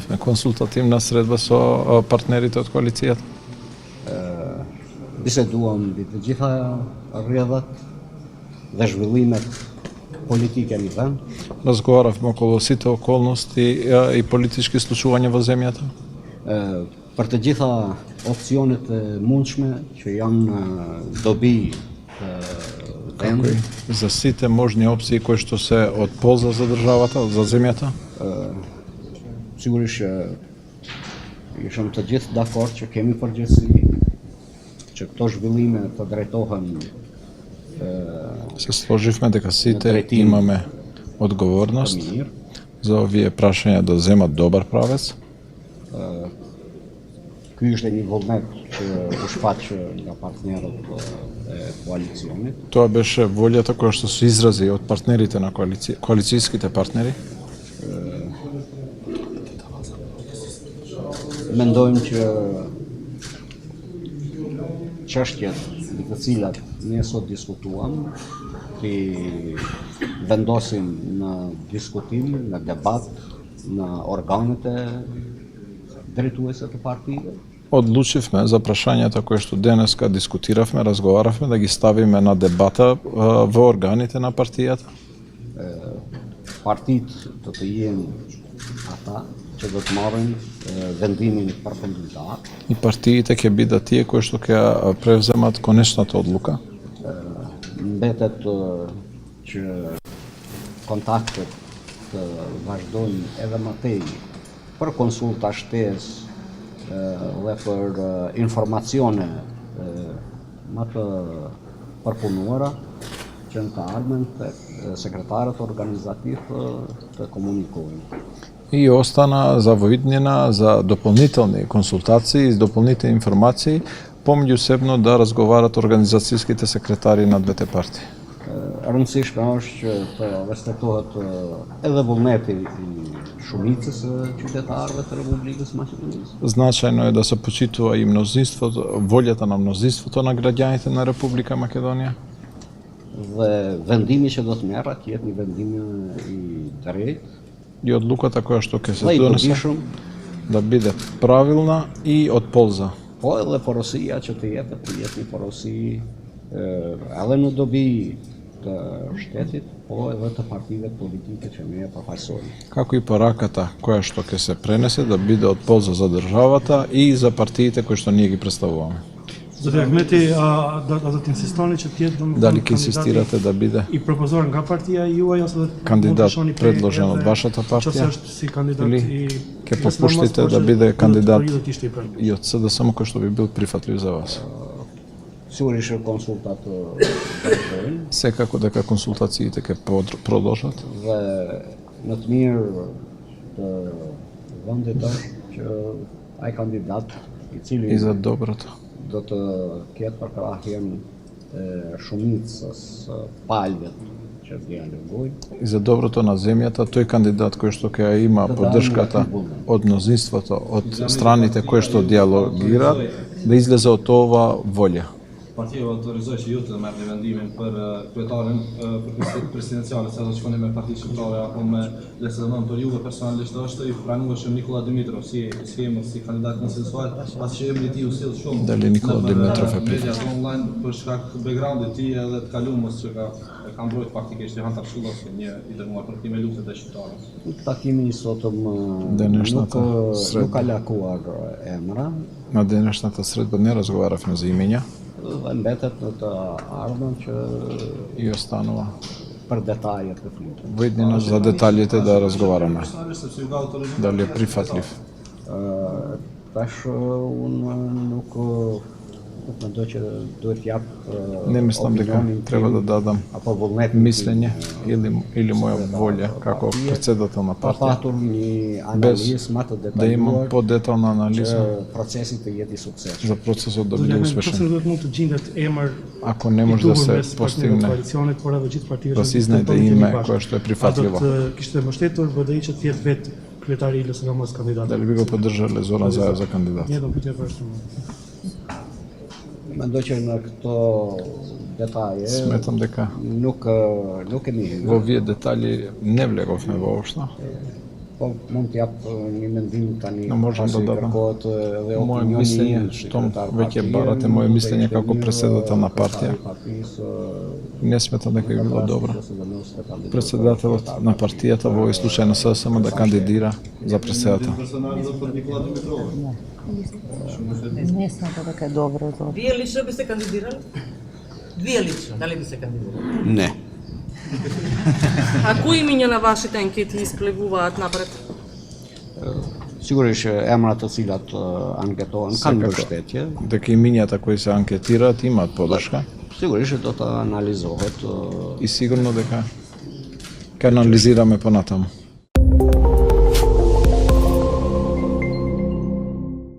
имавме консултативна средба со партнерите од коалицијата. Biseduam mbi të gjitha rrjedhat dhe zhvillimet politike në vend. Разговаравме околу сите околности и политички случувања во земјата. Për të gjitha opsionet e mundshme që janë dobi të vendit. За сите можни опции кои што се од полза за државата, за земјата. Sigurisht ishëm të gjithë dakord që kemi përgjegjësi që këto zhvillime të drejtohen Се сложивме дека сите имаме одговорност за овие прашања да земат добар правец. Ky ishte një vullnet që u shfaq nga partnerët e koalicionit. Тоа беше волјата која што се изрази од партнерите на коалицијските партнери. Mendojmë që çështjet mbi të cilat ne sot diskutuam ti vendosim në diskutim, në debat, në organet e drejtuese të partive. Одлучивме за прашањата кои што денеска дискутиравме, разговаравме да ги ставиме на дебата во органите на партијата. Partitë do të jenë ata që do të marrin vendimin përfundimtar. И партиите ќе бидат тие кои што ќе превземат конечната одлука. Mbetet që kontaktet të vazhdojnë edhe më tej për konsulta shtesë dhe për informacione më të përpunuara që në të ardhmen sekretarët organizativ të komunikojnë. И остана за воиднина за дополнителни консултации и дополнителни информации помеѓусебно да разговарат организацијските секретари на двете партии. Rëndësishme është që të respektohet edhe vullneti I shumicës së qytetarëve të Republikës së Maqedonisë. Значајно е да се почитува и мнозинството, волјата на мнозинството на граѓаните на Република Македонија. Dhe vendimi që do të merret jetë një vendim I drejtë. И одлуката која што ќе се донесе да биде правилна и од полза. Po edhe porosia që të jepet të jetë një porosi edhe në dobi të shtetit, po edhe të partive politike që ne përfaqësojmë. Како и пораката која што ќе се пренесе да биде од полза за државата и за партиите кои што ние ги представуваме. Zoti Ahmeti, do të insistoni që të jetë domethënë Дали ќе инсистирате да биде I propozuar nga partia juaj ose кандидат предложен од вашата партија или ќе попуштите да биде кандидат и од СДСМ кој што би бил прифатлив за вас? Sigurisht konsultat vazhdojnë. Секако дека консултациите ќе продолжат. Dhe në të mirë të vendit është që ai kandidat I cili И за доброто. do të ketë përkrahjen shumicës palëve që dialogojnë. И за доброто на земјата, тој кандидат кој што ќе има поддршката од мнозинството, од страните кои што диалогираат, да излезе од ова волја. Partia autorizoi që ju të merrni vendimin për kryetarin për presidenciale, sa do të shkoni me partitë shqiptare apo me LSDM, për juve personalisht është I pranueshëm Nikola Dimitrov si kandidat konsensual, pasi që emri I tij u sill shumë. Dali Nikola Dimitrov e media online për shkak të backgroundit të tij edhe të kalumës që ka mbrojtur faktikisht Hantar Shullosi, një I dërmuar për time luftet e shqiptarëve. Takimi I sotëm nuk ka lakuar emra. На денешната средба не разговаравме за имења. Dhe mbetet në të ardhmen që И останува për detajet të flitet. воиднина за деталите да разговараме. Дали е прифатлив? Tash unë nuk mendoj që duhet jap Не мислам дека треба да дадам apo vullnet мислење или моја волја како председател на партија. patur një analizë më të Да имам detajluar подетална анализа që procesi të jetë I suksesshëm. за процесот да биде успешен. Duhet mund të gjendet emër Ако не може да се постигне koalicionit, por edhe gjithë partive да се изнајде име кое што е прифатливо. Do të kishte mbështetur BDI që të jetë vetë kryetari I LSDM-s kandidat. Дали би го поддржале Зоран Заев за кандидат? Nie do pyetja për shkak. Mendoj që në këto detaje Сметам дека nuk kemi во овие детали не влеговме воопшто. Po mund t'jap një mendim tani. No možem pasi da dodam. kërkohet edhe Moje opinioni mišljenje, što već je barate moje mišljenje kako predsjedatelna partija. Ne smatram da bi bilo dobro predsjedatelът на партията, во овој случај на ССМ, да кандидира за председател. Персонално за Никола Димитров. Не смета дека е добро тоа. Вие лично би се кандидирали? Вие лично, дали би се кандидирали? Не. А кои имиња на вашите анкети исплегуваат напред? Sigurisht që emrat të cilat anketohen kanë mbështetje. Дека имињата кои се анкетираат имаат подршка Sigurisht që do të analizohet и сигурно дека ќе анализираме понатаму.